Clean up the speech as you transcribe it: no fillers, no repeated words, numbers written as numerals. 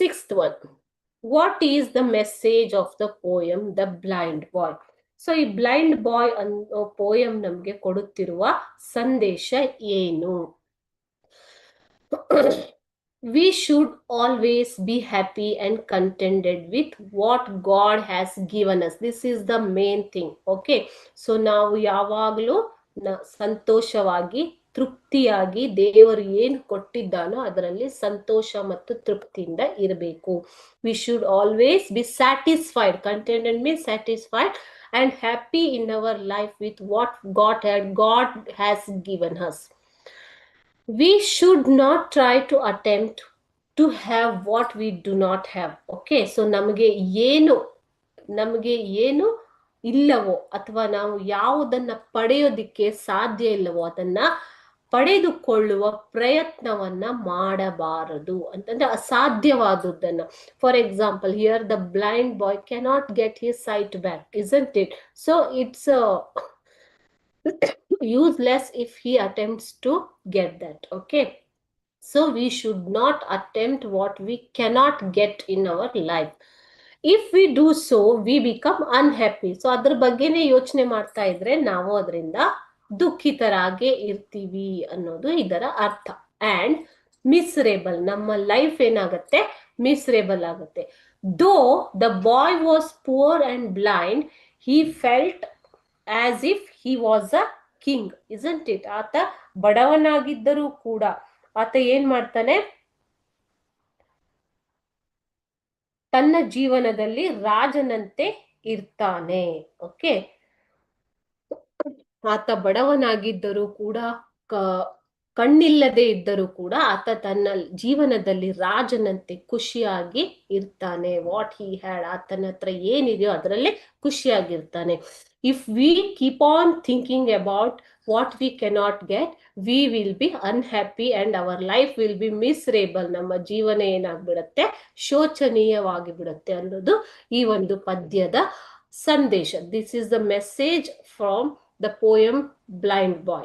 Sixth one, what is the message of the poem The Blind Boy? So ಈ blind boy ಅನ್ನೋ poem ನಮ್ಗೆ ಕೊಡುತ್ತಿರುವ ಸಂದೇಶ ಏನು? We should always be happy and contented with what God has given us. This is the main thing. Okay, so ನಾವು ಯಾವಾಗಲೂ ಸಂತೋಷವಾಗಿ ತೃಪ್ತಿಯಾಗಿ ದೇವರು ಏನು ಕೊಟ್ಟಿದ್ದಾನೋ ಅದರಲ್ಲಿ ಸಂತೋಷ ಮತ್ತು ತೃಪ್ತಿಯಿಂದ ಇರಬೇಕು. We should always be satisfied. Contented means satisfied and happy in our life with what God has given us. We should not try to attempt to have what we do not have. Okay, so ನಮಗೆ ಏನು ಇಲ್ಲವೋ ಅಥವಾ ನಾವು ಯಾವುದನ್ನ ಪಡೆಯೋದಿಕ್ಕೆ ಸಾಧ್ಯ ಇಲ್ಲವೋ ಅದನ್ನ ಪಡೆದುಕೊಳ್ಳುವ ಪ್ರಯತ್ನವನ್ನ ಮಾಡಬಾರದು ಅಂತಂದ್ರೆ ಅಸಾಧ್ಯವಾದದ್ದನ್ನ. For example, here the blind boy cannot get his sight back, isn't it? So it's useless if he attempts to get that. Okay, so we should not attempt what we cannot get in our life. If we do so, we become unhappy. So ಅದ್ರ ಬಗ್ಗೆನೇ ಯೋಚನೆ ಮಾಡ್ತಾ ಇದ್ರೆ ನಾವು ಅದರಿಂದ ದುಃಖಿತರಾಗೆ ಇರ್ತೀವಿ ಅನ್ನೋದು ಇದರ ಅರ್ಥ. ಅಂಡ್ ಮಿಸರೇಬಲ್, ನಮ್ಮ ಲೈಫ್ ಏನಾಗುತ್ತೆ, ಮಿಸರೇಬಲ್ ಆಗುತ್ತೆ. Though the boy was poor and blind, he felt as if he was a king, isn't it? ಆತ ಬಡವನಾಗಿದ್ದರೂ ಕೂಡ ಆತ ಏನ್ ಮಾಡ್ತಾನೆ, ತನ್ನ ಜೀವನದಲ್ಲಿ ರಾಜನಂತೆ ಇರ್ತಾನೆ. ಓಕೆ, ಆತ ಬಡವನಾಗಿದ್ದರೂ ಕೂಡ ಕಣ್ಣಿಲ್ಲದೆ ಇದ್ದರೂ ಕೂಡ ಆತ ತನ್ನ ಜೀವನದಲ್ಲಿ ರಾಜನಂತೆ ಖುಷಿಯಾಗಿ ಇರ್ತಾನೆ. ವಾಟ್ ಹಿ ಹ್ಯಾಡ್, ಆತನ ಹತ್ರ ಏನಿದೆಯೋ ಅದರಲ್ಲೇ ಖುಷಿಯಾಗಿರ್ತಾನೆ. If we keep on thinking about what we cannot get, we will be unhappy and our life will be miserable. ನಮ್ಮ ಜೀವನ ಏನಾಗ್ಬಿಡುತ್ತೆ, ಶೋಚನೀಯವಾಗಿ ಬಿಡುತ್ತೆ ಅನ್ನೋದು ಈ ಒಂದು ಪದ್ಯದ ಸಂದೇಶ. This is the message from the poem Blind Boy.